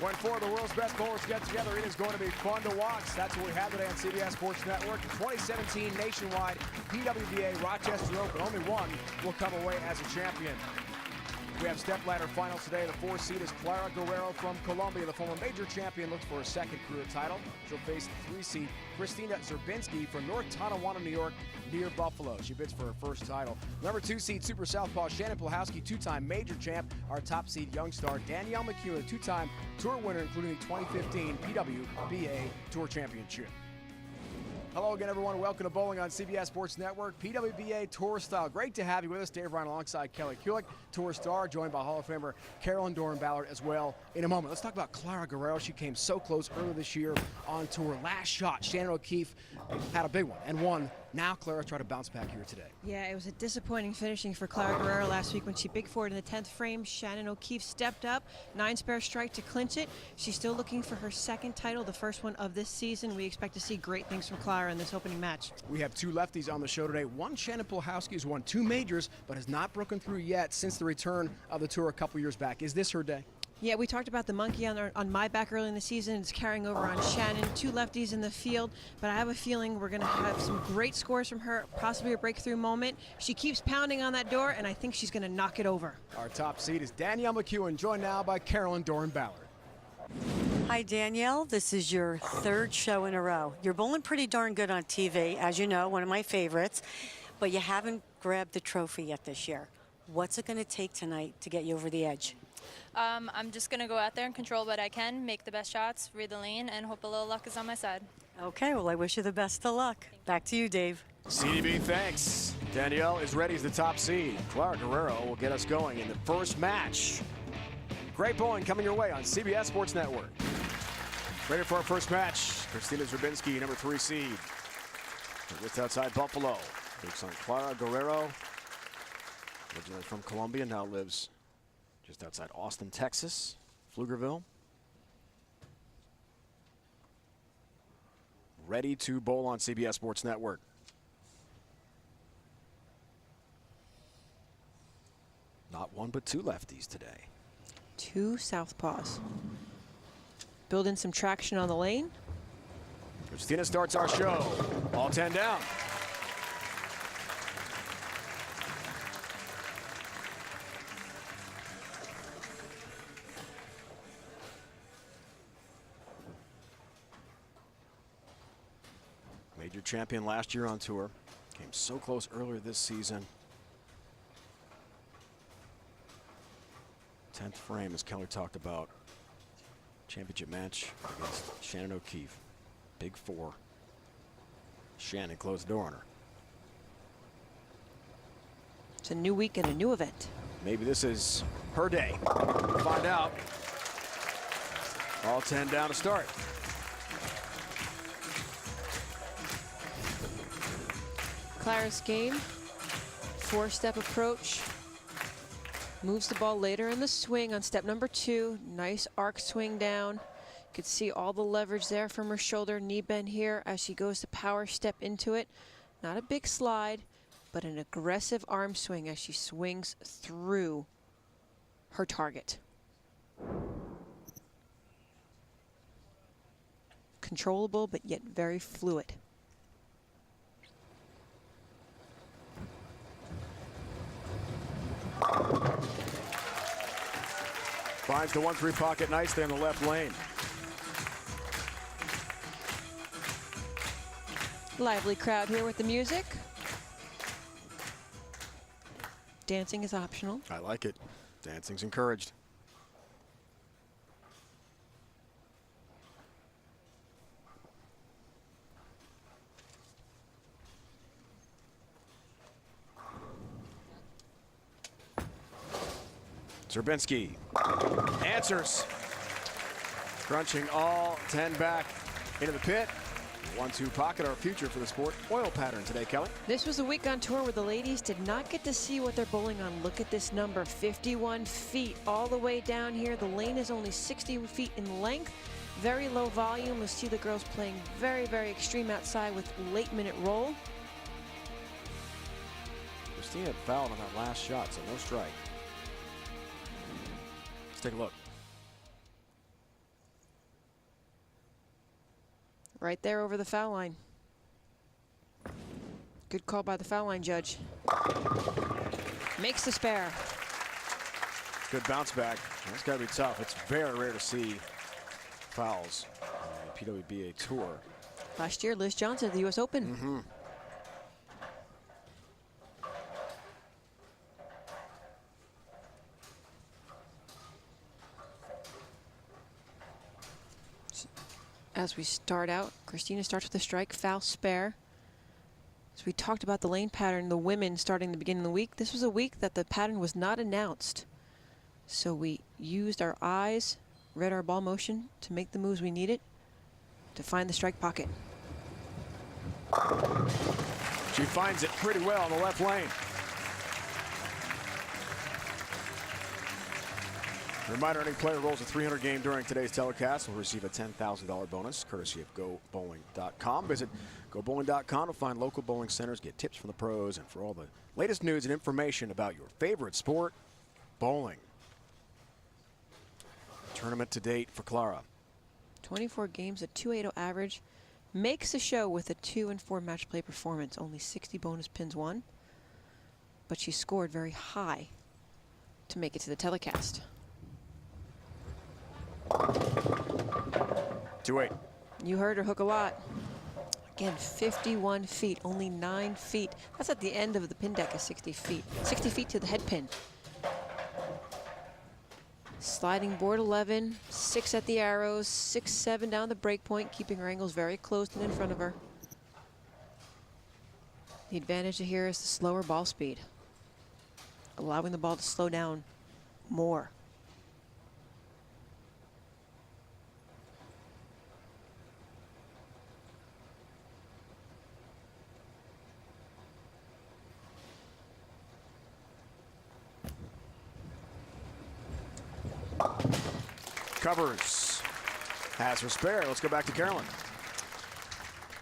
When four of the world's best bowlers get together, it is going to be fun to watch. That's what we have today on CBS Sports Network. The 2017 nationwide PWBA Rochester Open. Only one will come away as a champion. We have stepladder finals today. The 4 seed is Clara Guerrero from Colombia. The former major champion looks for a second career title. She'll face the 3 seed Christina Zerbinski from North Tonawanda, New York, near Buffalo. She bids for her first title. Number 2 seed Super Southpaw Shannon Plahowski, 2-time major champ. Our top seed young star Danielle McEwen, 2-time tour winner, including the 2015 PWBA Tour Championship. Hello again, everyone. Welcome to Bowling on CBS Sports Network. PWBA Tour Style. Great to have you with us. Dave Ryan alongside Kelly Kulick, Tour Star, joined by Hall of Famer Carolyn Doran-Ballard as well in a moment. Let's talk about Clara Guerrero. She came so close earlier this year on tour. Last shot, Shannon O'Keefe had a big one and won. Now Clara tried to bounce back here today. Yeah, it was a disappointing finishing for Clara Guerrero last week when she big forward in the 10th frame. Shannon O'Keefe stepped up, 9-spare strike to clinch it. She's still looking for her second title, the first one of this season. We expect to see great things from Clara in this opening match. We have 2 lefties on the show today. One, Shannon Plahowski, has won 2 majors, but has not broken through yet since the return of the tour a couple years back. Is this her day? Yeah, we talked about the monkey on my back early in the season. It's carrying over on Shannon. 2 lefties in the field, but I have a feeling we're going to have some great scores from her, possibly a breakthrough moment. She keeps pounding on that door, and I think she's going to knock it over. Our top seed is Danielle McEwen, joined now by Carolyn Doran-Ballard. Hi, Danielle. This is your 3rd show in a row. You're bowling pretty darn good on TV, as you know, one of my favorites, but you haven't grabbed the trophy yet this year. What's it going to take tonight to get you over the edge? I'm just going to go out there and control what I can, make the best shots, read the lane, and hope a little luck is on my side. Okay, well, I wish you the best of luck. Back to you, Dave. CDB, thanks. Danielle is ready as the top seed. Clara Guerrero will get us going in the first match. Great bowling coming your way on CBS Sports Network. Ready for our first match. Christina Zerbinski, number 3 seed. Just outside Buffalo. Takes on Clara Guerrero. Originally from Colombia, now lives just outside Austin, Texas, Pflugerville. Ready to bowl on CBS Sports Network. Not 1 but 2 lefties today. 2 southpaws. Build in some traction on the lane. Christina starts our show. All 10 down. Major champion last year on tour. Came so close earlier this season. 10th frame, as Keller talked about. Championship match against Shannon O'Keefe. Big 4. Shannon closed the door on her. It's a new week and a new event. Maybe this is her day. We'll find out. All 10 down to start. Clara's game, 4-step approach. Moves the ball later in the swing on step number 2. Nice arc swing down. You could see all the leverage there from her shoulder, knee bend here as she goes to power step into it. Not a big slide, but an aggressive arm swing as she swings through her target. Controllable, but yet very fluid. Finds the 1-3 pocket nicely in the left lane. Lively crowd here with the music. Dancing is optional. I like it. Dancing's encouraged. Zerbinski answers. Crunching all 10 back into the pit. 1-2 pocket, our future for the sport. Oil pattern today, Kelly. This was a week on tour where the ladies did not get to see what they're bowling on. Look at this number, 51 feet all the way down here. The lane is only 60 feet in length. Very low volume. We'll see the girls playing very, very extreme outside with late minute roll. Christina had fouled on that last shot, so no strike. Let's take a look. Right there over the foul line. Good call by the foul line judge. Makes the spare. Good bounce back. That's got to be tough. It's very rare to see fouls on the PWBA Tour. Last year, Liz Johnson at the U.S. Open. As we start out, Christina starts with a strike, foul, spare. As we talked about the lane pattern, the women starting the beginning of the week, this was a week that the pattern was not announced. So we used our eyes, read our ball motion to make the moves we needed to find the strike pocket. She finds it pretty well in the left lane. Reminder, any player rolls a 300 game during today's telecast will receive a $10,000 bonus, courtesy of GoBowling.com. Visit GoBowling.com to find local bowling centers, get tips from the pros, and for all the latest news and information about your favorite sport, bowling. Tournament to date for Clara. 24 games, a 2.80 average. Makes a show with a 2 and 4 match play performance. Only 60 bonus pins won. But she scored very high to make it to the telecast. 2-8. You heard her hook a lot. Again, 51 feet, only 9 feet. That's at the end of the pin deck is 60 feet. 60 feet to the head pin. Sliding board 11, 6 at the arrows, 6, 7 down the break point, keeping her angles very close and in front of her. The advantage here is the slower ball speed, allowing the ball to slow down more. Covers. Has her spare. Let's go back to Carolyn.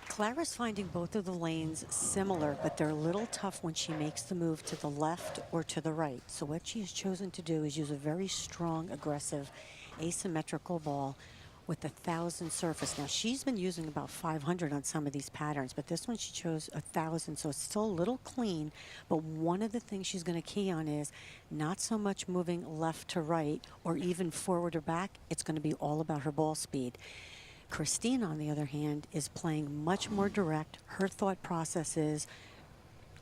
Clara's finding both of the lanes similar, but they're a little tough when she makes the move to the left or to the right. So what she has chosen to do is use a very strong, aggressive, asymmetrical ball with 1,000 surface. Now, she's been using about 500 on some of these patterns, but this one she chose 1,000, so it's still a little clean. But one of the things she's going to key on is not so much moving left to right or even forward or back. It's going to be all about her ball speed. Christine, on the other hand, is playing much more direct. Her thought process is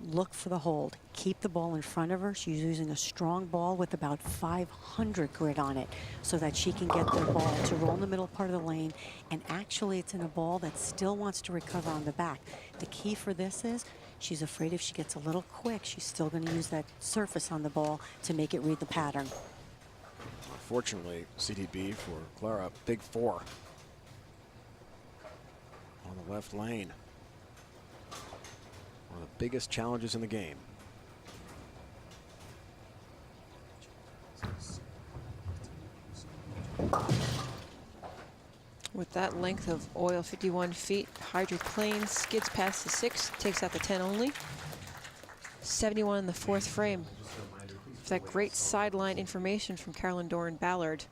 look for the hold, keep the ball in front of her. She's using a strong ball with about 500 grit on it so that she can get the ball to roll in the middle part of the lane. And actually, it's in a ball that still wants to recover on the back. The key for this is she's afraid if she gets a little quick, she's still going to use that surface on the ball to make it read the pattern. Unfortunately, CDB for Clara, big 4 on the left lane. One of the biggest challenges in the game. With that length of oil, 51 feet, hydroplane skids past the 6, takes out the 10 only. 71 in the 4th frame. For that great sideline information from Carolyn Doran Ballard.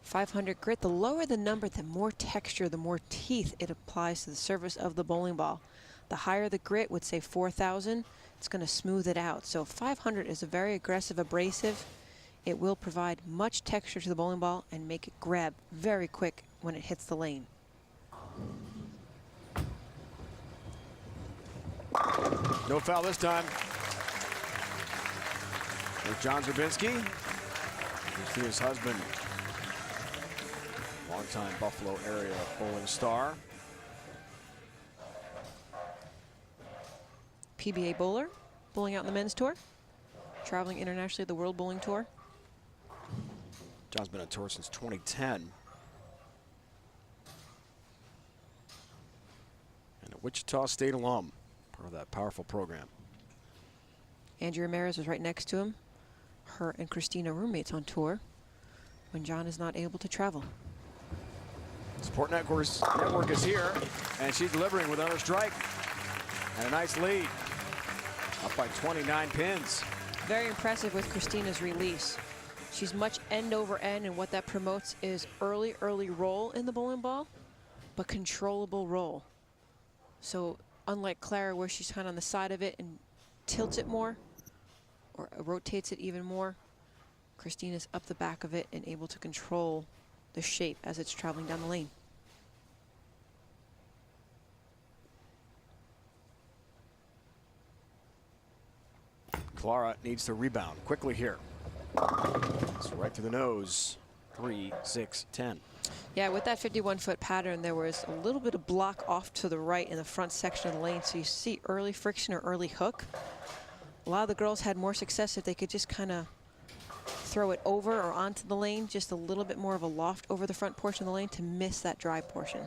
500 grit, the lower the number, the more texture, the more teeth it applies to the surface of the bowling ball. The higher the grit, would say 4,000, it's going to smooth it out. So 500 is a very aggressive abrasive. It will provide much texture to the bowling ball and make it grab very quick when it hits the lane. No foul this time. There's John Zerbinski, Christina's husband, longtime Buffalo area bowling star. PBA bowler, bowling out in the men's tour, traveling internationally the World Bowling Tour. John's been on tour since 2010. And a Wichita State alum, part of that powerful program. Angie Ramirez was right next to him. Her and Christina roommates on tour when John is not able to travel. Support Network is here, and she's delivering with another strike. And a nice lead. Up by 29 pins. Very impressive with Christina's release. She's much end over end, and what that promotes is early roll in the bowling ball, but controllable roll. So unlike Clara, where she's kind of on the side of it and tilts it more, or rotates it even more, Christina's up the back of it and able to control the shape as it's traveling down the lane. Clara needs to rebound quickly here. It's right to the nose. 3, 6, 10. Yeah, with that 51-foot pattern, there was a little bit of block off to the right in the front section of the lane, so you see early friction or early hook. A lot of the girls had more success if they could just kind of throw it over or onto the lane, just a little bit more of a loft over the front portion of the lane to miss that dry portion.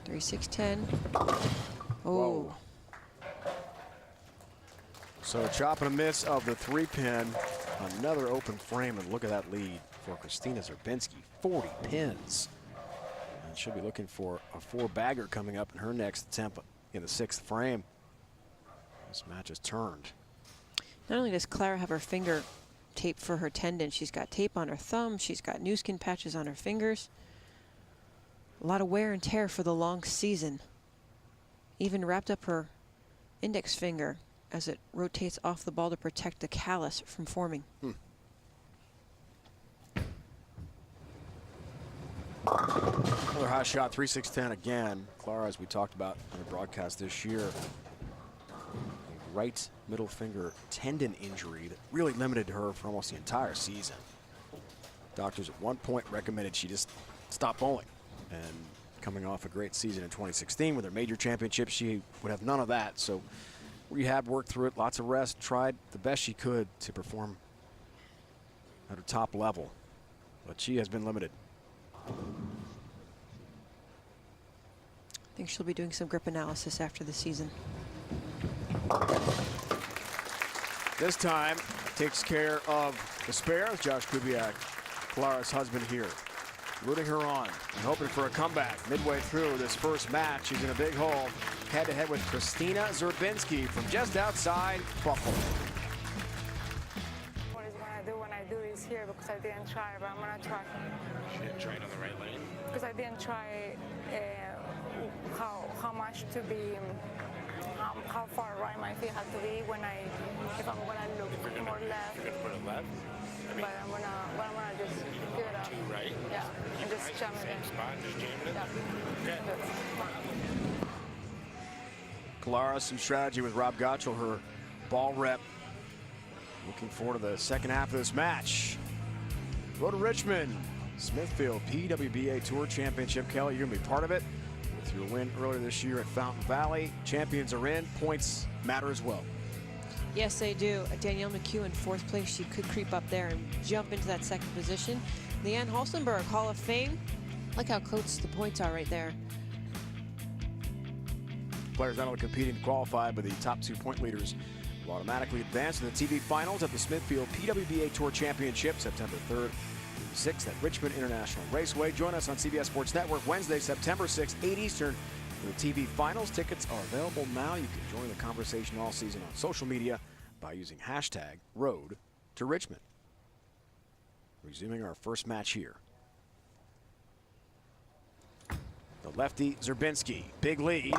Three, 6, 10. Oh. Whoa. So a chop and a miss of the 3-pin. Another open frame, and look at that lead for Christina Zerbinski. 40 pins. And she'll be looking for a 4-bagger coming up in her next attempt in the 6th frame. This match is turned. Not only does Clara have her finger taped for her tendon, she's got tape on her thumb, she's got new skin patches on her fingers. A lot of wear and tear for the long season. Even wrapped up her index finger as it rotates off the ball to protect the callus from forming. Another high shot, 3, 6, 10 again. Clara, as we talked about on the broadcast this year, a right middle finger tendon injury that really limited her for almost the entire season. Doctors at one point recommended she just stop bowling. And coming off a great season in 2016 with her major championship, she would have none of that. So rehab, worked through it, lots of rest, tried the best she could to perform at her top level. But she has been limited. I think she'll be doing some grip analysis after the season. This time takes care of the spare. Josh Kubiak, Clara's husband here, rooting her on and hoping for a comeback. Midway through this first match, she's in a big hole, head-to-head with Christina Zerbinski from just outside Buffalo. What is gonna do when I do this here, because I didn't try, but I'm gonna try. She didn't try it on the right lane? Because I didn't try how much to be, how far right my feet have to be if I'm gonna look more left. You're gonna put it left? I mean, But I'm gonna just give it up. two right? Yeah, and just Right, jam it same in. spot, just jamming it? Yeah. Okay. Clara, some strategy with Rob Gottschall, her ball rep. Looking forward to the second half of this match. Go to Richmond, Smithfield PWBA Tour Championship. Kelly, you're gonna be part of it with your win earlier this year at Fountain Valley. Champions are in, points matter as well. Yes, they do. Danielle McHugh in 4th place. She could creep up there and jump into that 2nd position. Leanne Holstenberg, Hall of Fame. Look how close the points are right there. Players not only competing to qualify, but the top 2 point leaders will automatically advance to the TV finals at the Smithfield PWBA Tour Championship, September 3rd through the 6th at Richmond International Raceway. Join us on CBS Sports Network Wednesday, September 6th, 8 Eastern. For the TV finals, tickets are available now. You can join the conversation all season on social media by using hashtag Road to Richmond. Resuming our first match here. The lefty Zerbinski, big lead.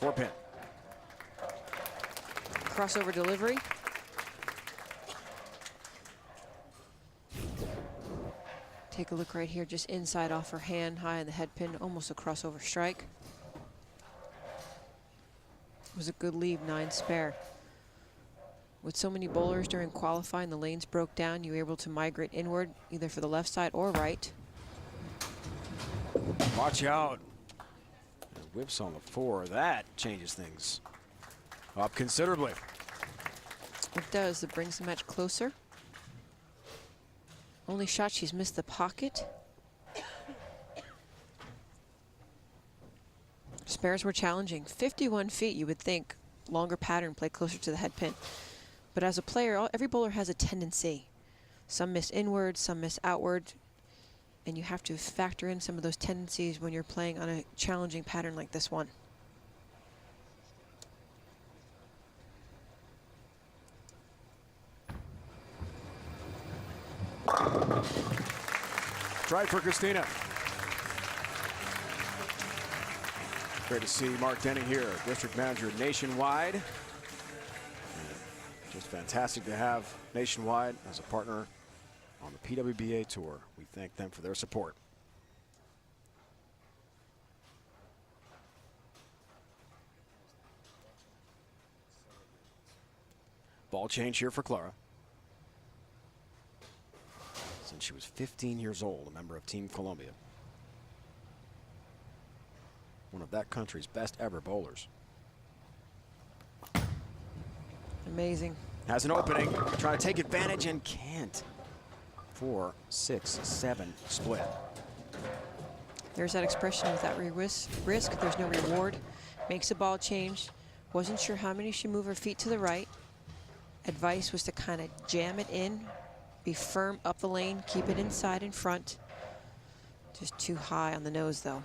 4-pin. Crossover delivery. Take a look right here, just inside off her hand, high on the head pin, almost a crossover strike. It was a good leave, 9 spare. With so many bowlers during qualifying, the lanes broke down. You were able to migrate inward, either for the left side or right. Watch out. And whips on the 4. That changes things up considerably. It does. It brings the match closer. Only shot she's missed the pocket. Spares were challenging. 51 feet, you would think. Longer pattern, play closer to the head pin. But as a player, every bowler has a tendency. Some miss inward, some miss outward. and you have to factor in some of those tendencies when you're playing on a challenging pattern like this one. Try for Christina. Great to see Mark Denning here, district manager nationwide. And just fantastic to have Nationwide as a partner on the PWBA tour. We thank them for their support. Ball change here for Clara. Since she was 15 years old, a member of Team Colombia. One of that country's best ever bowlers. Amazing. Has an opening, trying to take advantage and can't. 4, 6, 7 split. There's that expression, without risk, there's no reward. Makes a ball change. Wasn't sure how many should move her feet to the right. Advice was to kind of jam it in, be firm up the lane, keep it inside in front. Just too high on the nose though.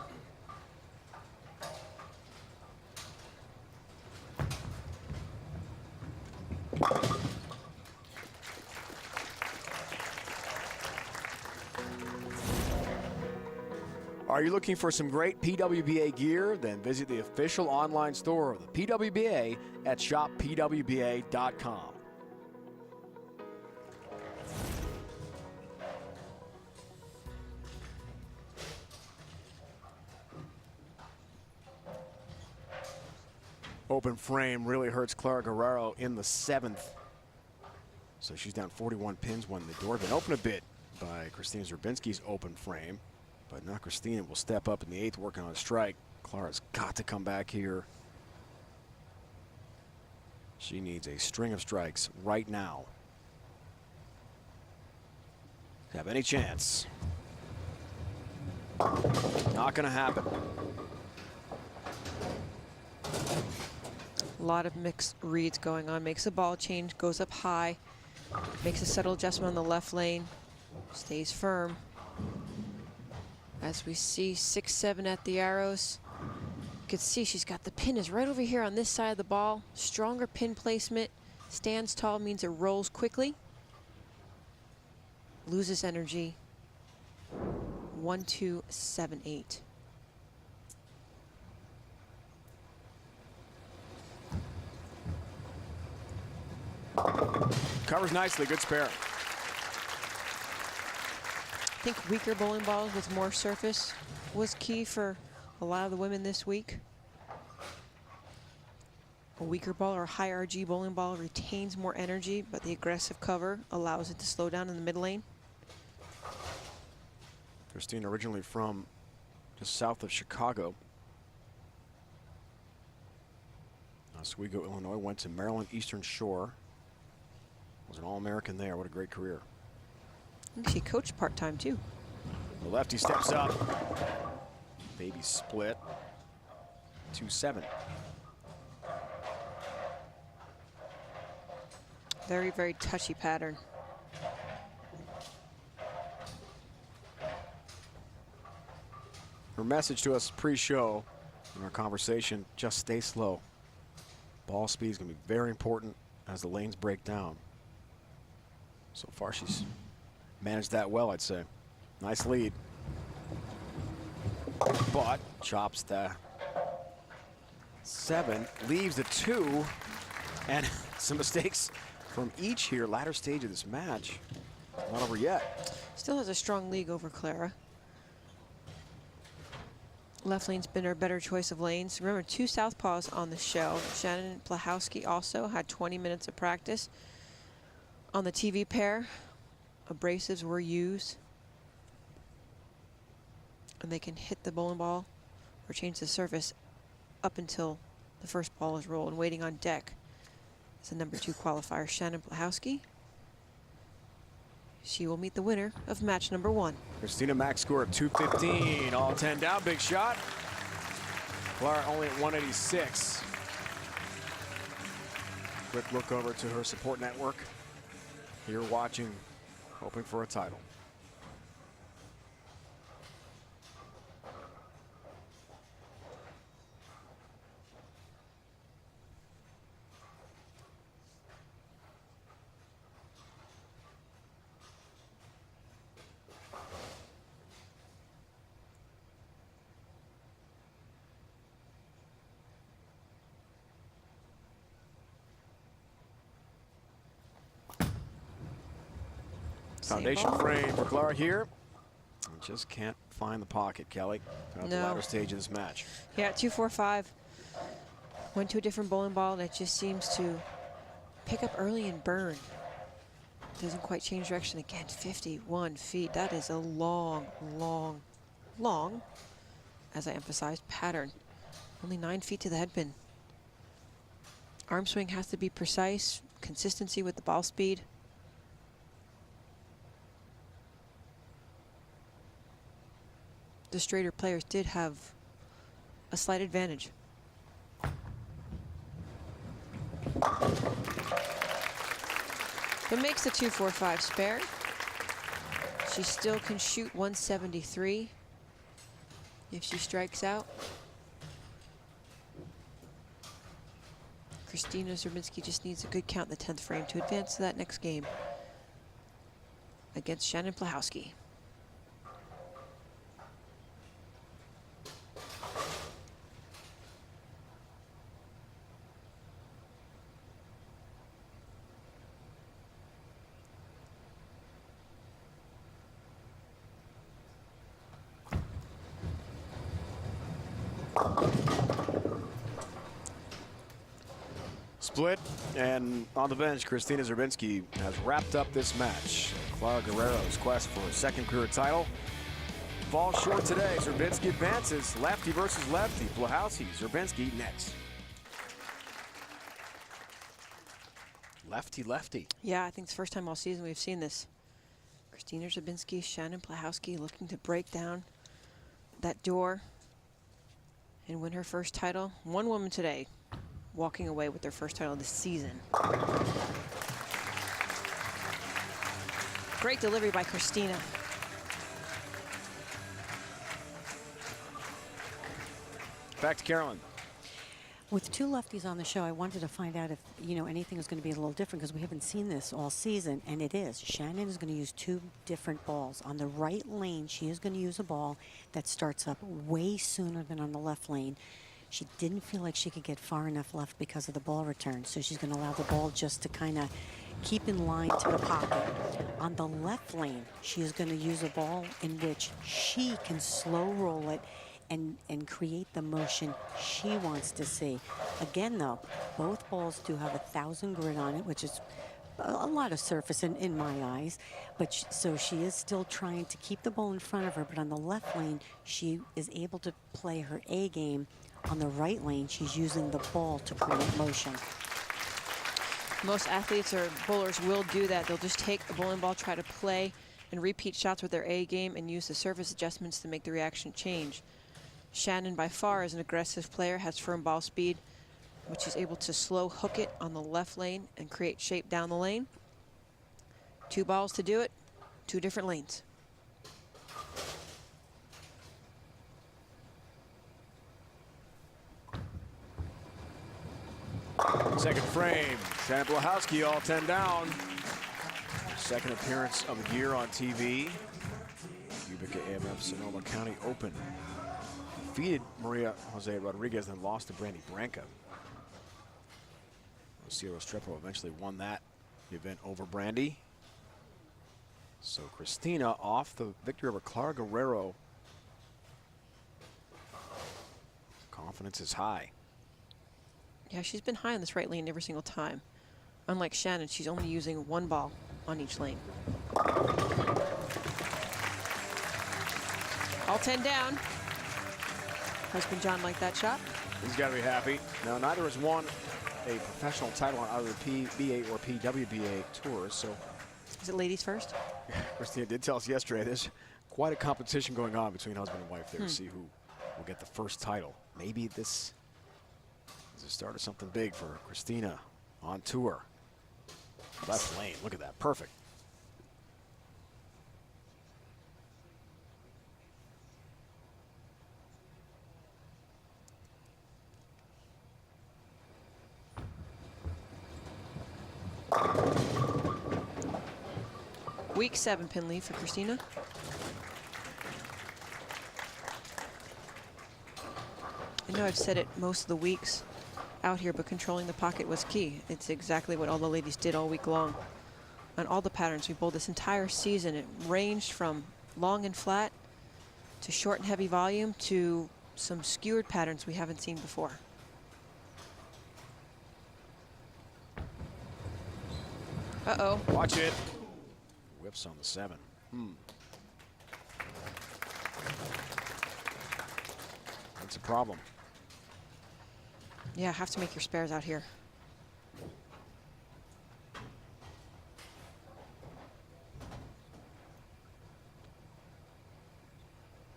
Are you looking for some great PWBA gear? Then visit the official online store of the PWBA at shoppwba.com. Open frame really hurts Clara Guerrero in the 7th. So she's down 41 pins when the door had been opened a bit by Christina Zerbinski's open frame. But now Christina will step up in the 8th working on a strike. Clara's got to come back here. She needs a string of strikes right now to have any chance. Not going to happen. A lot of mixed reads going on. Makes a ball change, goes up high, makes a subtle adjustment on the left lane, stays firm. As we see 6-7 at the arrows, you can see she's got the pin is right over here on this side of the ball. Stronger pin placement, stands tall, means it rolls quickly. Loses energy. 1-2, 7-8. Covers nicely, good spare. I think weaker bowling balls with more surface was key for a lot of the women this week. A weaker ball or a high RG bowling ball retains more energy, but the aggressive cover allows it to slow down in the mid lane. Christine originally from just south of Chicago. Oswego, Illinois, went to Maryland Eastern Shore. Was an All-American there. What a great career. I think she coached part-time too. The lefty steps up. Baby split. 2-7. Very, very touchy pattern. Her message to us pre-show in our conversation, just stay slow. Ball speed is going to be very important as the lanes break down. So far she's managed that well, I'd say. Nice lead. But chops the 7, leaves the 2, and some mistakes from each here. Latter stage of this match. Not over yet. Still has a strong league over Clara. Left lane's been her better choice of lanes. Remember, 2 southpaws on the show. Shannon Plahowski also had 20 minutes of practice. On the TV pair, abrasives were used. And they can hit the bowling ball or change the surface up until the first ball is rolled. And waiting on deck is the number 2 qualifier, Shannon Plahowski. She will meet the winner of match number 1. Christina max score of 215. All 10 down, big shot. Clara only at 186. Quick look over to her support network. Here watching, hoping for a title. Foundation ball. frame for Clara here. Just can't find the pocket, Kelly. At the No. latter stage of this match. Yeah, 2-4-5. Went to a different bowling ball that just seems to pick up early and burn. Doesn't quite change direction again. 51 feet. That is a long, as I emphasized, pattern. Only 9 feet to the head pin. Arm swing has to be precise. Consistency with the ball speed. The straighter players did have a slight advantage. But makes the 2-4-5 spare. She still can shoot 173 if she strikes out. Christina Zerbinski just needs a good count in the 10th frame to advance to that next game against Shannon Plahowski. Split, and on the bench, Christina Zerbinski has wrapped up this match. Clara Guerrero's quest for a second career title falls short today. Zerbinski advances, lefty versus lefty. Plahowski, Zerbinski next. Lefty, lefty. Yeah, I think it's the first time all season we've seen this. Christina Zerbinski, Shannon Plahowski looking to break down that door and win her first title. One woman today walking away with their first title of the season. Great delivery by Christina. Back to Carolyn. With two lefties on the show, I wanted to find out if, anything was going to be a little different because we haven't seen this all season, and it is. Shannon is going to use two different balls. On the right lane, she is going to use a ball that starts up way sooner than on the left lane. She didn't feel like she could get far enough left because of the ball return, so she's going to allow the ball just to kind of keep in line to the pocket. On the left lane, she is going to use a ball in which she can slow roll it and create the motion she wants to see. Again, though, both balls do have 1,000 grit on it, which is a lot of surface in my eyes, but so she is still trying to keep the ball in front of her, but on the left lane, she is able to play her A game. On the right lane, she's using the ball to create motion. Most athletes or bowlers will do that. They'll just take a bowling ball, try to play and repeat shots with their A game and use the surface adjustments to make the reaction change. Shannon, by far, is an aggressive player, has firm ball speed, which is able to slow hook it on the left lane and create shape down the lane. Two balls to do it, two different lanes. Second frame, Shannon Plahowski all 10 down. Second appearance of the year on TV. Ubica AMF Sonoma County Open. Defeated Maria Jose Rodriguez and lost to Brandy Branca. Lucia Restrepo eventually won that event over Brandy. So Christina off the victory over Clara Guerrero. Confidence is high. Yeah, she's been high on this right lane every single time. Unlike Shannon, she's only using one ball on each lane. All 10 down. Husband John liked that shot. He's got to be happy. Now, neither has won a professional title on either the PBA or PWBA tours, so. Is it ladies first? Christina did tell us yesterday there's quite a competition going on between husband and wife there to see who will get the first title. Maybe this is the start of something big for Christina on tour. Left lane, look at that, perfect. Week 7 pin lead for Christina. I know I've said it most of the weeks out here, but controlling the pocket was key. It's exactly what all the ladies did all week long. on all the patterns we bowled this entire season. It ranged from long and flat to short and heavy volume to some skewered patterns we haven't seen before. Uh-oh. Watch it. Whips on the 7. That's a problem. Yeah, have to make your spares out here.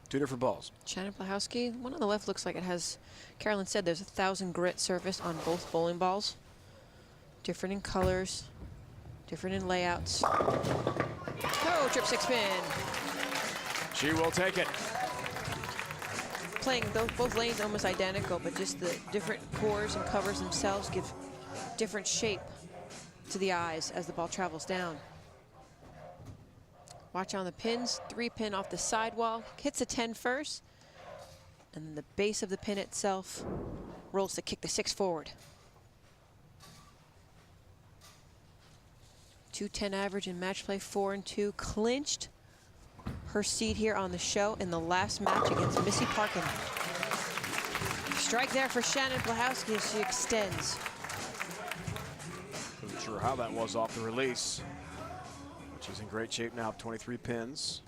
Two different balls. Shannon Blahowski, one on the left looks like it has, Carolyn said there's a 1,000 grit surface on both bowling balls. Different in colors, different in layouts. Oh, trip 6 spin. She will take it. Playing both lanes almost identical, but just the different cores and covers themselves give different shape to the eyes as the ball travels down. Watch on the pins, 3-pin off the sidewall, hits a 10 first, and then the base of the pin itself rolls to kick the 6 forward. 210 average in match play, 4 and 2, clinched her seat here on the show in the last match against Missy Parkin. Strike there for Shannon Blahowski as she extends. Wasn't sure how that was off the release. She's in great shape now, 23 pins.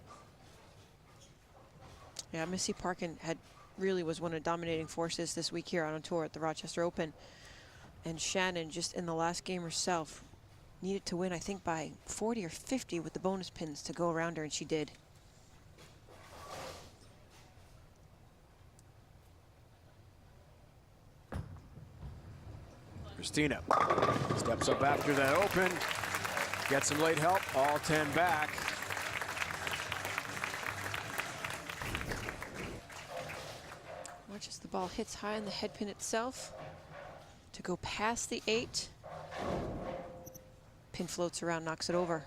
Yeah, Missy Parkin really was one of the dominating forces this week here on a tour at the Rochester Open. And Shannon, just in the last game herself, needed to win, I think, by 40 or 50 with the bonus pins to go around her, and she did. Christina steps up after that open. Gets some late help, all 10 back. Watch as the ball hits high on the head pin itself to go past the 8. Pin floats around, knocks it over.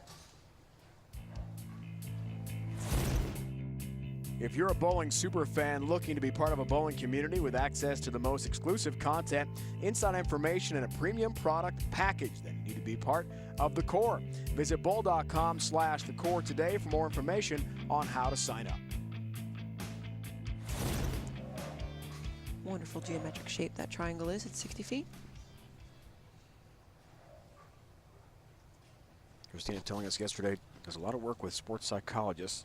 If you're a bowling super fan looking to be part of a bowling community with access to the most exclusive content, inside information, and a premium product package, then you need to be part of the core. Visit bowl.com/thecore today for more information on how to sign up. Wonderful geometric shape that triangle is at 60 feet. Christina telling us yesterday does a lot of work with sports psychologists.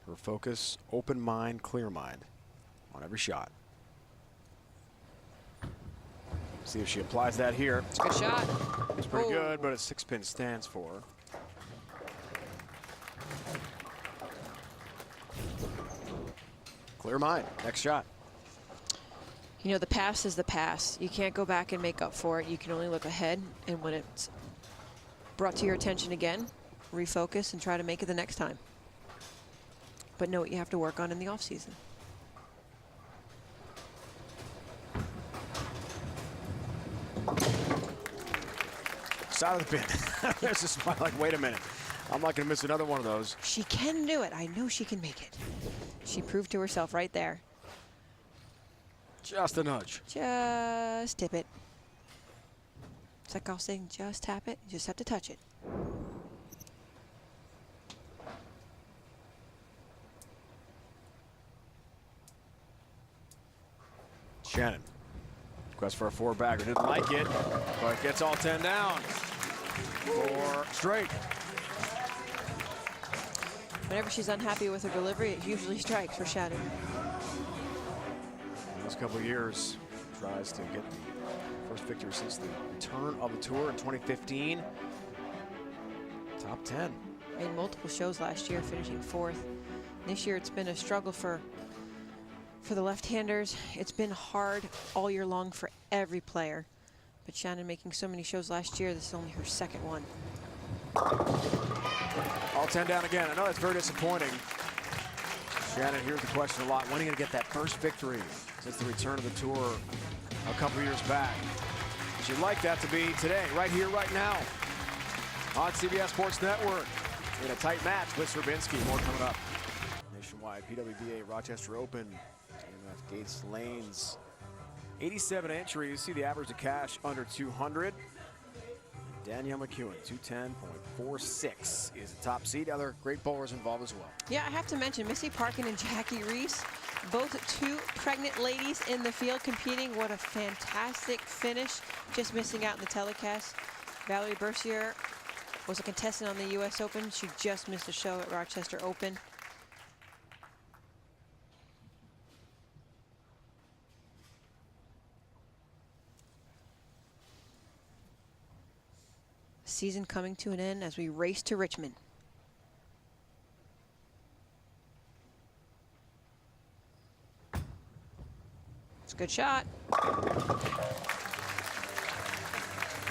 Her focus, open mind, clear mind on every shot. See if she applies that here. It's a good shot. It's pretty good, but a 6-pin stands for her. Clear mind, next shot. You know, the past is the past. You can't go back and make up for it. You can only look ahead, and when it's brought to your attention again, refocus and try to make it the next time. But know what you have to work on in the off season. Side of the pin. There's a smile like, wait a minute. I'm not going to miss another one of those. She can do it. I know she can make it. She proved to herself right there. Just a nudge. Just tip it. It's like golf saying, just tap it. You just have to touch it. Shannon. Quest for a 4-bagger. Didn't like it, but gets all 10 down. 4 straight. Whenever she's unhappy with her delivery, it usually strikes for Shannon. Last couple of years, tries to get the first victory since the return of the tour in 2015. Top 10. Made multiple shows last year, finishing 4th. This year, it's been a struggle for the left-handers. It's been hard all year long for every player. But Shannon making so many shows last year, this is only her 2nd one. All 10 down again. I know that's very disappointing. Shannon hears the question a lot. When are you going to get that first victory since the return of the tour a couple years back? She'd like that to be today, right here, right now, on CBS Sports Network in a tight match with Srbinski. More coming up. Nationwide PWBA Rochester Open. Gates Lanes. 87 entries. See the average of cash under 200. Danielle McEwen, 210.46 is the top seed. Other great bowlers involved as well. Yeah, I have to mention Missy Parkin and Jackie Reese, both 2 pregnant ladies in the field competing. What a fantastic finish. Just missing out in the telecast. Valerie Bercier was a contestant on the U.S. Open. She just missed a show at Rochester Open. Season coming to an end as we race to Richmond. It's a good shot.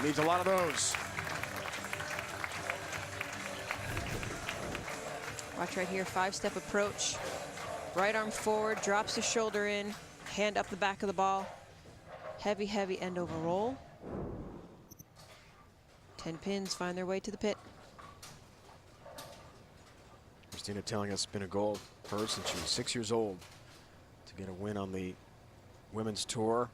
Needs a lot of those. Watch right here, 5-step approach. Right arm forward, drops the shoulder in, hand up the back of the ball. Heavy, heavy end over roll. 10 pins find their way to the pit. Christina telling us it's been a goal of hers since she was 6 years old to get a win on the women's tour.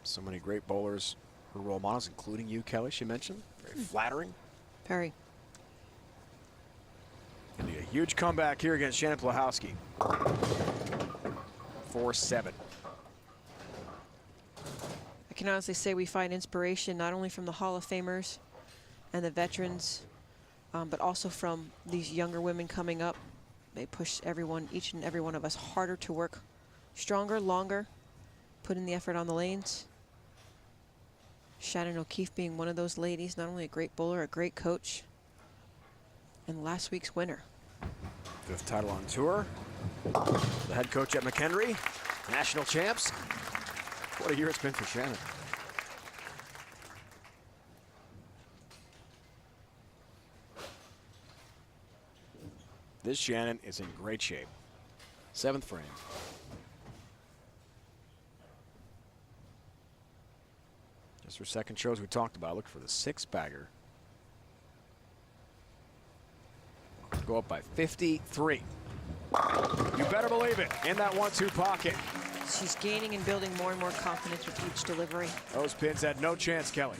So many great bowlers, her role models, including you, Kelly, she mentioned. Very flattering. Very. Gonna be a huge comeback here against Shannon Plahowski. 4-7. I can honestly say we find inspiration not only from the Hall of Famers and the veterans, but also from these younger women coming up. They push everyone, each and every one of us, harder to work stronger, longer, put in the effort on the lanes. Shannon O'Keefe being one of those ladies, not only a great bowler, a great coach, and last week's winner. 5th title on tour. The head coach at McHenry, national champs. What a year it's been for Shannon. This Shannon is in great shape. 7th frame. Just her second show, as we talked about. Look for the 6-bagger. Go up by 53. You better believe it, in that 1-2 pocket. She's gaining and building more and more confidence with each delivery. Those pins had no chance, Kelly.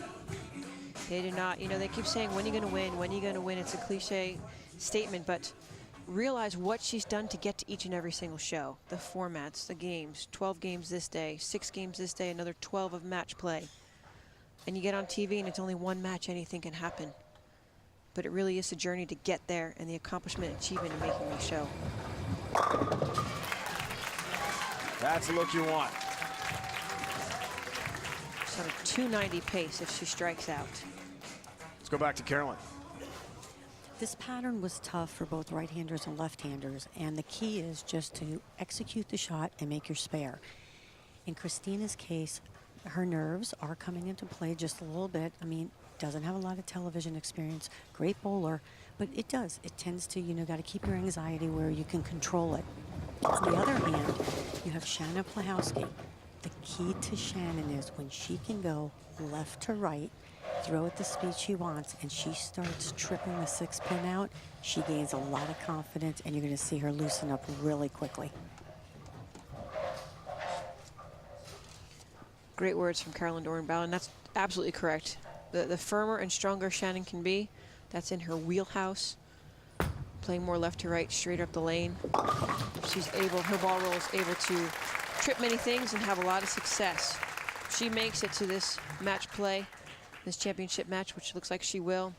They do not. You know, they keep saying, when are you going to win? When are you going to win? It's a cliche statement, but realize what she's done to get to each and every single show. The formats, the games, 12 games this day, 6 games this day, another 12 of match play. And you get on TV and it's only one match, anything can happen. But it really is a journey to get there and the accomplishment and achievement of making the show. That's the look you want. She's on a 290 pace if she strikes out. Let's go back to Carolyn. This pattern was tough for both right-handers and left-handers, and the key is just to execute the shot and make your spare. In Christina's case, her nerves are coming into play just a little bit. I mean, doesn't have a lot of television experience, great bowler, but it tends to, you know, got to keep your anxiety where you can control it. On the other hand, you have Shannon Plahowski. The key to Shannon is when she can go left to right, throw at the speed she wants, and she starts tripping the 6-pin out, she gains a lot of confidence, and you're going to see her loosen up really quickly. Great words from Carolyn Dorenbauer, and that's absolutely correct. The firmer and stronger Shannon can be, that's in her wheelhouse. Playing more left to right, straighter up the lane. She's able, her ball roll is able to trip many things and have a lot of success. She makes it to this match play, this championship match, which looks like she will.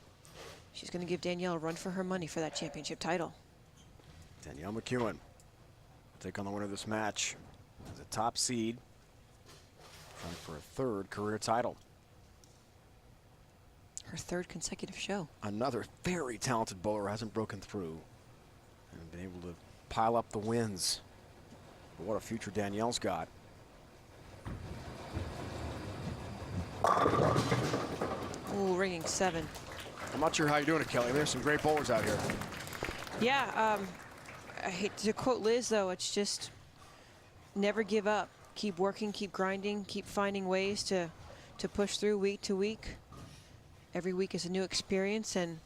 She's going to give Danielle a run for her money for that championship title. Danielle McEwen will take on the winner of this match as a top seed, trying for a 3rd career title. Her 3rd consecutive show. Another very talented bowler hasn't broken through and been able to pile up the wins. But what a future Danielle's got. Ooh, ringing 7. I'm not sure how you're doing it, Kelly. There's some great bowlers out here. Yeah, I hate to quote Liz, though, it's just never give up. Keep working, keep grinding, keep finding ways to push through week to week. Every week is a new experience, and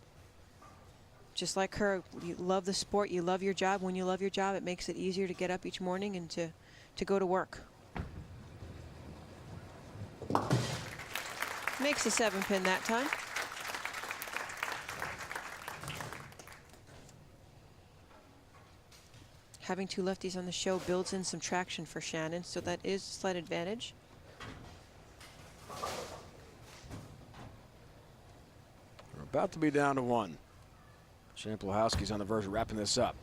just like her, you love the sport, you love your job. When you love your job, it makes it easier to get up each morning and to go to work. Makes a 7-pin that time. Having two lefties on the show builds in some traction for Shannon, so that is a slight advantage. We're about to be down to one. Shannon Plahowski's on the verge of wrapping this up,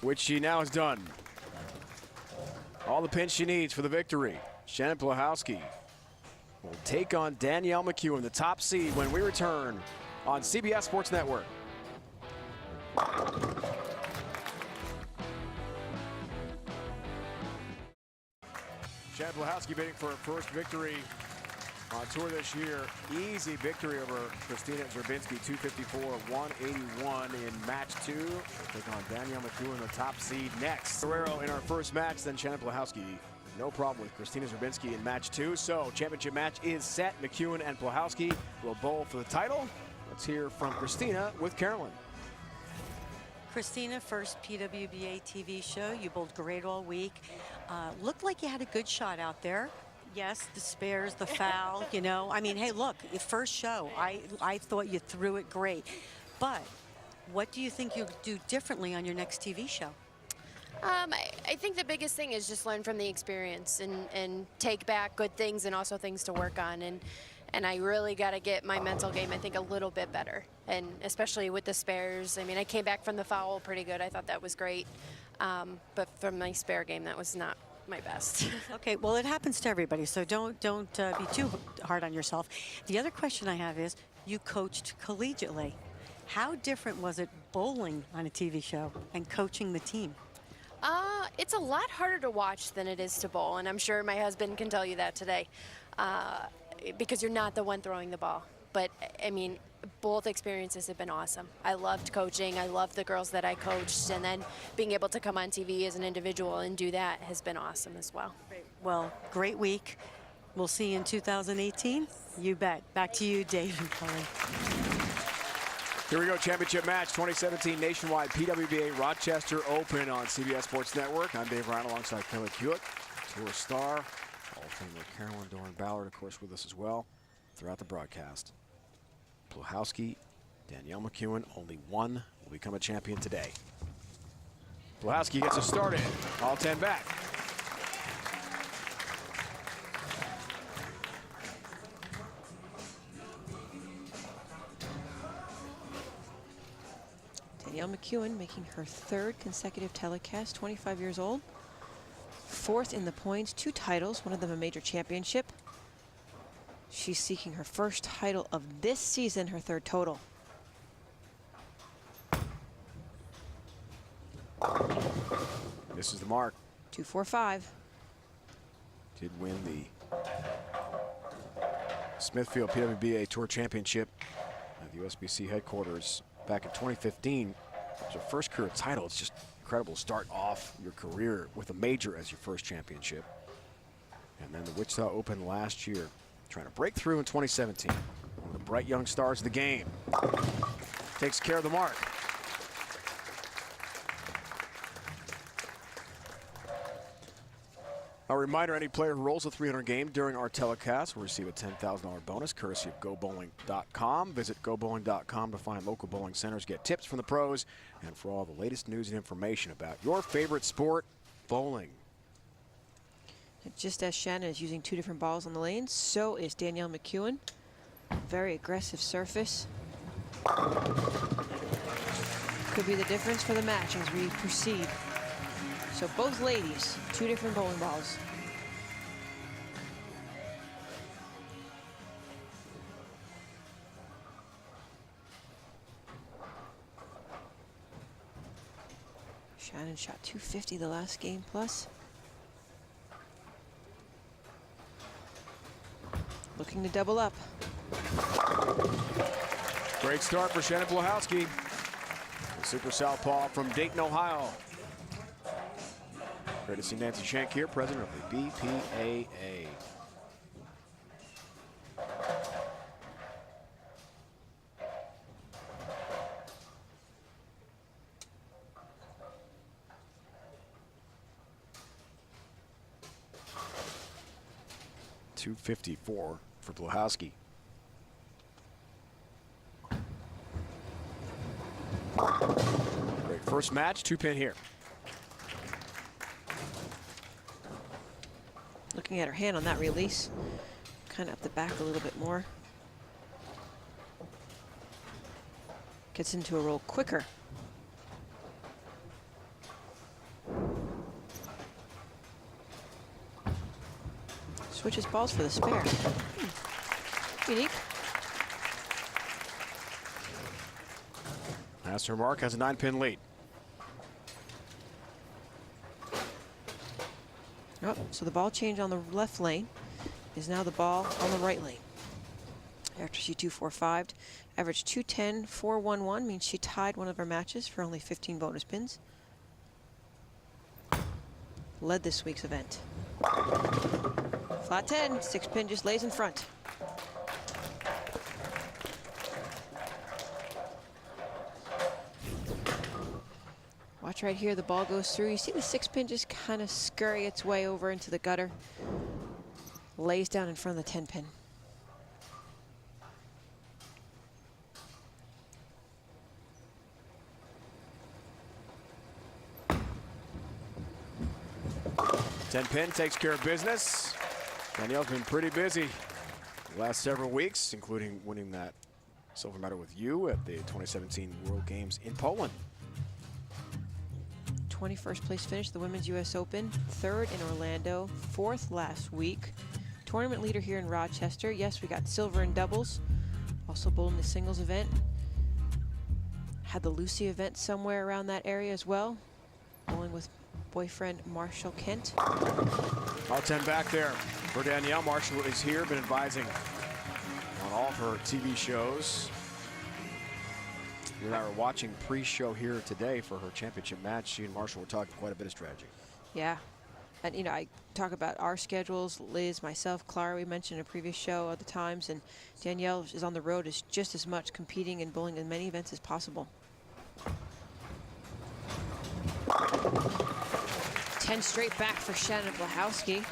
which she now has done. All the pins she needs for the victory. Shannon Plahowski will take on Danielle McEwen, the top seed, when we return on CBS Sports Network. Shannon Plahowski bidding for her first victory on tour this year. Easy victory over Christina Zerbinski, 254-181 in match 2. We'll take on Danielle McEwen, the top seed, next. Guerrero in our first match, then Shannon Plahowski. No problem with Christina Zerbinski in match 2. So championship match is set. McEwen and Plahowski will bowl for the title. Let's hear from Christina with Carolyn. Christina, first PWBA TV show. You bowled great all week. Looked like you had a good shot out there. Yes, the spares, the foul, you know. I mean, hey, look, your first show, I thought you threw it great. But what do you think you'll do differently on your next TV show? I think the biggest thing is just learn from the experience and take back good things and also things to work on. And I really got to get my mental game, I think, a little bit better. And especially with the spares. I mean, I came back from the foul pretty good. I thought that was great. But from my spare game, that was not my best. Okay, well, it happens to everybody, so don't be too hard on yourself. The other question I have is, you coached collegiately. How different was it bowling on a TV show and coaching the team? It's a lot harder to watch than it is to bowl, and I'm sure my husband can tell you that today, because you're not the one throwing the ball. But, I mean, both experiences have been awesome. I loved coaching. I loved the girls that I coached, and then being able to come on TV as an individual and do that has been awesome as well. Well, great week. We'll see you in 2018. You bet. Back to you, Dave and Kelly. Here we go, championship match, 2017 Nationwide PWBA Rochester Open on CBS Sports Network. I'm Dave Ryan alongside Kelly Hewitt, tour star, Hall of Famer Carolyn Doran-Ballard, of course, with us as well throughout the broadcast. Plahowski, Danielle McEwen, only one will become a champion today. Plahowski gets us started, all 10 back. Danielle McEwen making her third consecutive telecast, 25 years old. Fourth in the points, 2 titles, one of them a major championship. She's seeking her first title of this season, her third total. This is the mark. 245. Did win the Smithfield PWBA Tour Championship at the USBC headquarters back in 2015. It's your first career title. It's just incredible to start off your career with a major as your first championship. And then the Wichita Open last year, trying to break through in 2017. One of the bright young stars of the game. Takes care of the mark. A reminder, any player who rolls a 300 game during our telecast will receive a $10,000 bonus courtesy of GoBowling.com. Visit GoBowling.com to find local bowling centers, get tips from the pros, and for all the latest news and information about your favorite sport, bowling. Just as Shannon is using 2 different balls on the lane, so is Danielle McEwen. Very aggressive surface. Could be the difference for the match as we proceed. So both ladies, 2 different bowling balls. Shannon shot 250 the last game plus. Looking to double up. Great start for Shannon Plahowski, the super southpaw from Dayton, Ohio. Great to see Nancy Shank here, president of the BPAA. 254 for Blahowski. Great first match, 2-pin here. Looking at her hand on that release, kind of up the back a little bit more. Gets into a roll quicker. Switches balls for the spare. Unique. Master Mark has a 9-pin lead. Oh, so the ball change on the left lane is now the ball on the right lane. After she 2-4-5'd, average 210, 4-1-1 means she tied one of her matches for only 15 bonus pins. Led this week's event. Flat 10, 6-pin just lays in front. Watch right here, the ball goes through. You see the 6-pin just kind of scurry its way over into the gutter. Lays down in front of the 10-pin. Ten-pin takes care of business. Danielle's been pretty busy the last several weeks, including winning that silver medal with you at the 2017 World Games in Poland. 21st place finish, the Women's US Open, 3rd in Orlando, 4th last week. Tournament leader here in Rochester. Yes, we got silver in doubles. Also bowled in the singles event. Had the Lucy event somewhere around that area as well. Bowling with boyfriend Marshall Kent. All 10 back there for Danielle. Marshall is here, been advising on all of her TV shows. You and I were watching pre-show here today for her championship match. She and Marshall were talking quite a bit of strategy. Yeah. And, you know, I talk about our schedules, Liz, myself, Clara, we mentioned in a previous show other times, and Danielle is on the road is just as much competing and bowling in many events as possible. 10 straight back for Shannon Blahowski.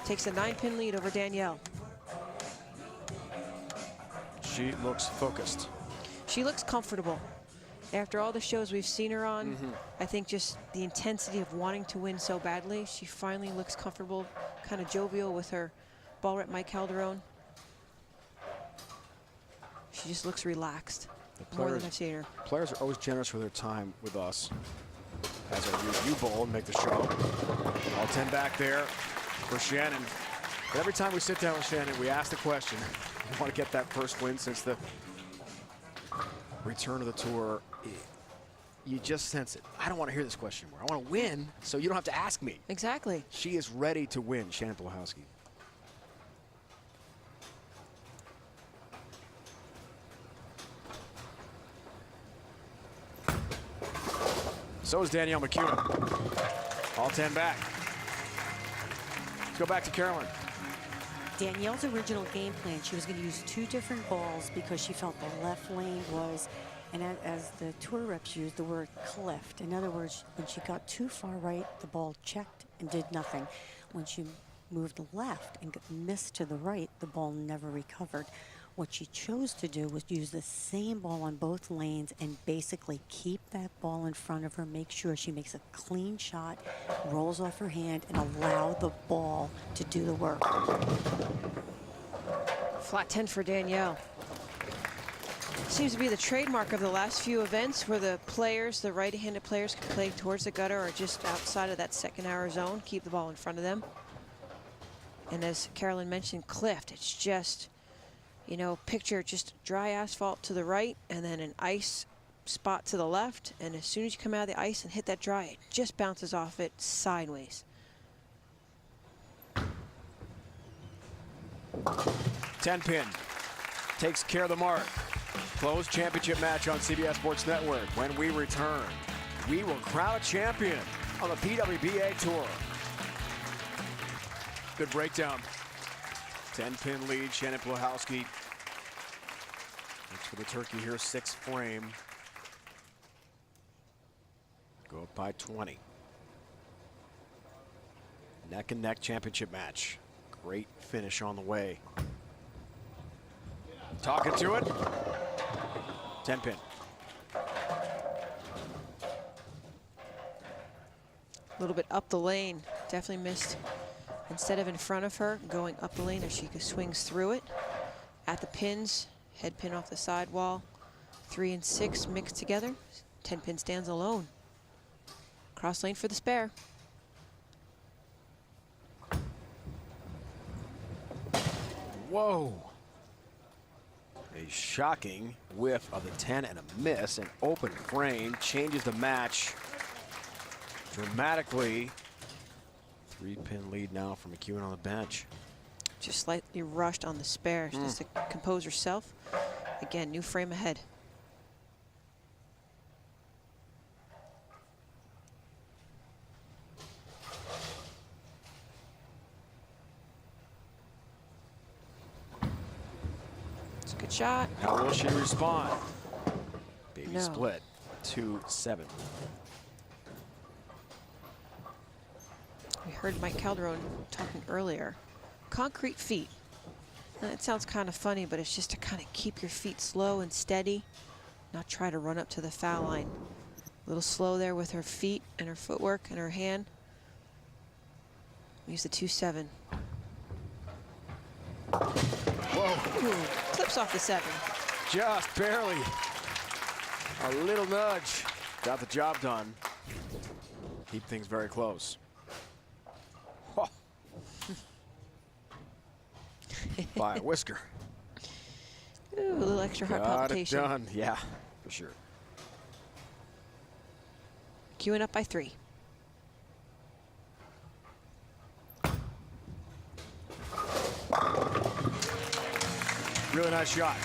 Takes a 9-pin lead over Danielle. She looks focused. She looks comfortable. After all the shows we've seen her on, I think just the intensity of wanting to win so badly, she finally looks comfortable, kind of jovial with her ball rep Mike Calderon. She just looks relaxed, more than I've seen her. Players are always generous with their time with us as I review bowl and make the show. All 10 back there for Shannon. But every time we sit down with Shannon, we ask the question, you want to get that first win since the return of the tour? You just sense it. I don't want to hear this question anymore. I want to win, so you don't have to ask me. Exactly. She is ready to win, Shannon Blahowski. So is Danielle McEwen. All 10 back. Let's go back to Carolyn. Danielle's original game plan, she was going to use 2 different balls because she felt the left lane was, and as the tour reps used the word cleft. In other words, when she got too far right, the ball checked and did nothing. When she moved left and missed to the right, the ball never recovered. What she chose to do was use the same ball on both lanes and basically keep that ball in front of her, make sure she makes a clean shot, rolls off her hand, and allow the ball to do the work. Flat 10 for Danielle. Seems to be the trademark of the last few events where the players, the right-handed players, can play towards the gutter or just outside of that second hour zone, keep the ball in front of them. And as Carolyn mentioned, cliffed, it's just, you know, picture just dry asphalt to the right and then an ice spot to the left. And as soon as you come out of the ice and hit that dry, it just bounces off it sideways. 10-pin takes care of the mark. Closed championship match on CBS Sports Network. When we return, we will crown a champion on the PWBA Tour. Good breakdown. 10-pin lead, Shannon Blahowski. Looks for the turkey here, 6th frame. Go up by 20. Neck and neck championship match. Great finish on the way. Talking to it. 10 pin. A little bit up the lane. Definitely missed. Instead of in front of her, going up the lane as she swings through it. At the pins, head pin off the sidewall. 3 and 6 mixed together. 10 pin stands alone. Cross lane for the spare. Whoa. A shocking whiff of the 10 and a miss. An open frame changes the match dramatically. 3-pin lead now for McEwen on the bench. Just slightly rushed on the spare, just to compose herself. Again, new frame ahead. It's a good shot. How will she respond? Baby No. split, 2-7. We heard Mike Calderon talking earlier. Concrete feet. Now, it sounds kind of funny, but it's just to kind of keep your feet slow and steady, not try to run up to the foul line. A little slow there with her feet and her footwork and her hand. Use the 2-7. Whoa. Ooh, clips off the 7. Just barely. A little nudge. Got the job done. Keep things very close. Oh. By a whisker. Ooh, a little extra heart palpitation. Got it done. Yeah, for sure. Queuing up by 3. Really nice shot.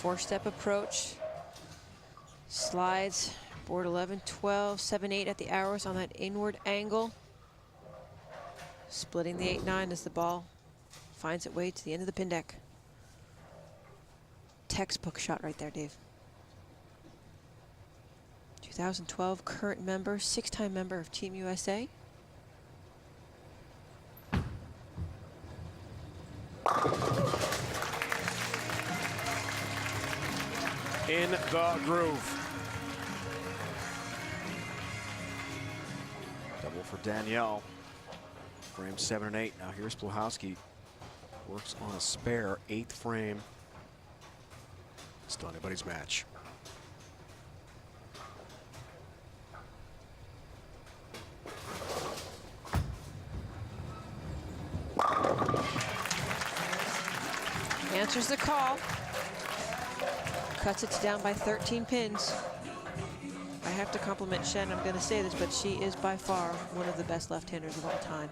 Four-step approach. Slides. Board 11, 12, 7, 8 at the hours on that inward angle. Splitting the 8-9 as the ball finds its way to the end of the pin deck. Textbook shot right there, Dave. 2012 current member, 6-time member of Team USA. In the groove. Double for Danielle. Frame 7 and 8. Now here's Plahowski. Works on a spare 8th frame. Still anybody's match. Answers the call. Cuts it down by 13 pins. I have to compliment Shen, I'm going to say this, but she is by far one of the best left-handers of all time.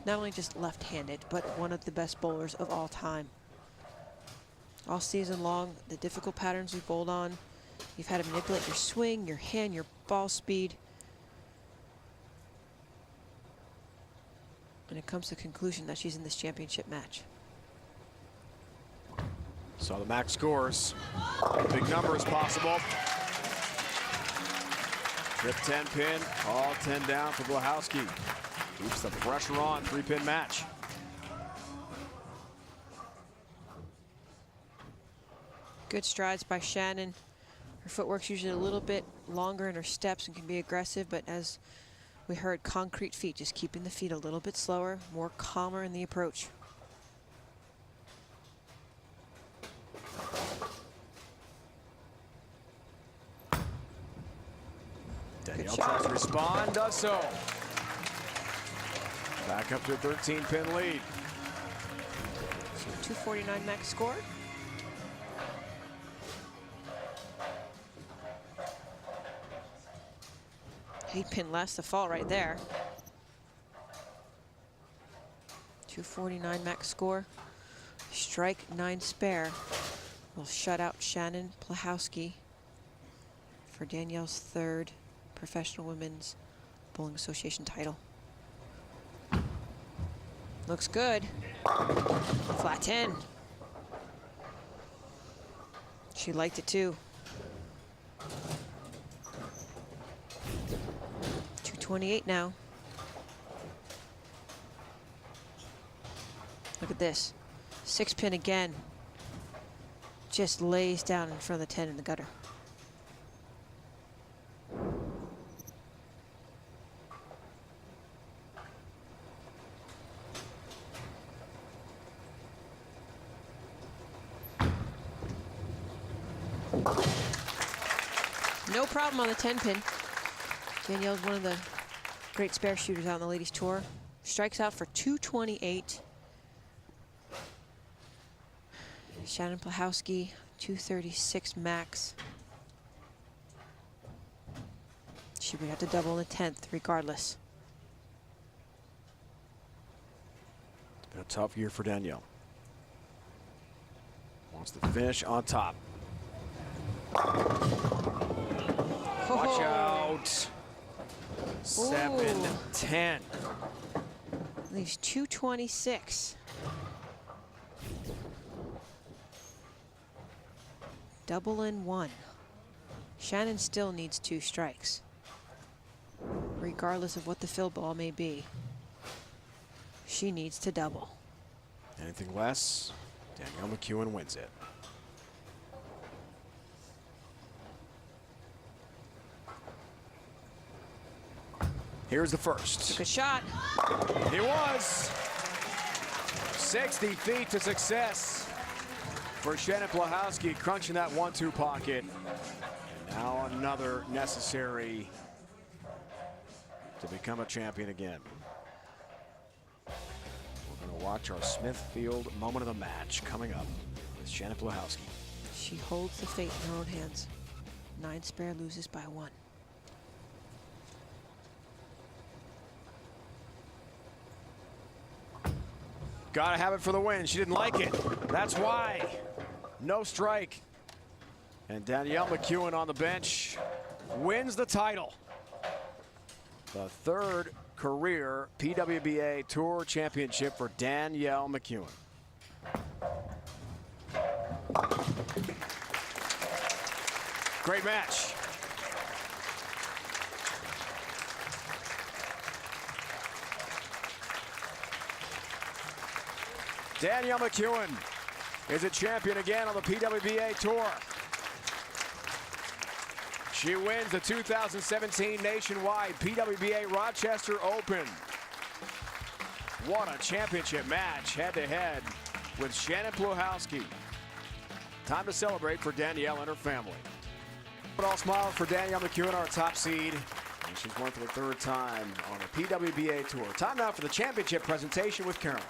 Not only just left-handed, but one of the best bowlers of all time. All season long, the difficult patterns we've bowled on, you've had to manipulate your swing, your hand, your ball speed. And it comes to the conclusion that she's in this championship match. So the max scores. Big number is possible. Trip 10 pin, all 10 down for Plahowski. Keeps the pressure on, 3-pin match. Good strides by Shannon. Her footwork's usually a little bit longer in her steps and can be aggressive, but as we heard, concrete feet, just keeping the feet a little bit slower, more calmer in the approach. Danielle tries to respond, does so. Back up to a 13-pin lead. So 249 max score. Eight pin less to fall right there. 249 max score. Strike 9 spare. Will shut out Shannon Plahowski for Danielle's 3rd Professional Women's Bowling Association title. Looks good. Flat 10. She liked it too. 228 now. Look at this. 6-pin again. Just lays down in front of the 10 in the gutter. No problem on the 10-pin. Danielle's one of the great spare shooters out on the ladies tour. Strikes out for 228. Shannon Plahowski, 236 max. She would have to double in the 10th regardless. It's been a tough year for Danielle. Wants to finish on top. Watch out. 7-10. Leaves 226. Double in 1. Shannon still needs 2 strikes, regardless of what the fill ball may be. She needs to double. Anything less, Danielle McEwen wins it. Here's the first. Took a shot. He was. 60 feet to success for Shannon Plahowski, crunching that 1-2 pocket. And now another necessary to become a champion again. We're going to watch our Smithfield moment of the match coming up with Shannon Plahowski. She holds the fate in her own hands. 9 spare, loses by 1. Gotta have it for the win. She didn't like it. That's why. No strike. And Danielle McEwen on the bench wins the title. The 3rd career PWBA Tour Championship for Danielle McEwen. Great match. Danielle McEwen is a champion again on the PWBA Tour. She wins the 2017 nationwide PWBA Rochester Open. What a championship match, head-to-head with Shannon Plahowski. Time to celebrate for Danielle and her family. But all smiles for Danielle McEwen, our top seed. And she's won for the 3rd time on the PWBA Tour. Time now for the championship presentation with Carolyn.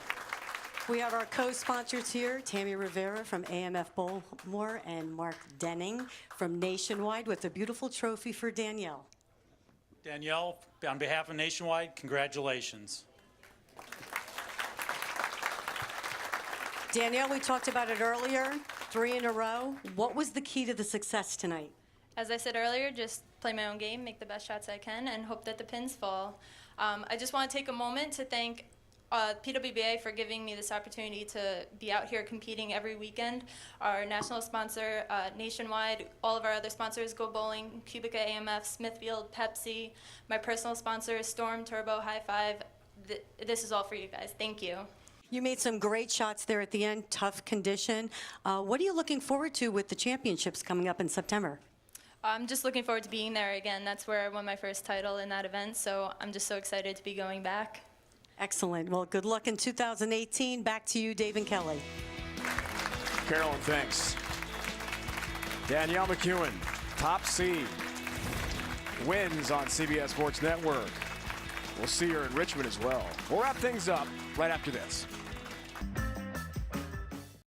We have our co-sponsors here, Tammy Rivera from AMF Baltimore and Mark Denning from Nationwide with a beautiful trophy for Danielle. Danielle, on behalf of Nationwide, congratulations. Danielle, we talked about it earlier, 3 in a row. What was the key to the success tonight? As I said earlier, just play my own game, make the best shots I can, and hope that the pins fall. I just want to take a moment to thank PWBA for giving me this opportunity to be out here competing every weekend. Our national sponsor, Nationwide, all of our other sponsors, Go Bowling, Cubica AMF, Smithfield, Pepsi. My personal sponsor, Storm, Turbo, High Five. This is all for you guys. Thank you. You made some great shots there at the end, tough condition. What are you looking forward to with the championships coming up in September? I'm just looking forward to being there again. That's where I won my first title in that event, so I'm just so excited to be going back. Excellent. Well, good luck in 2018. Back to you, Dave and Kelly. Carolyn, thanks. Danielle McEwen, top seed, wins on CBS Sports Network. We'll see her in Richmond as well. We'll wrap things up right after this.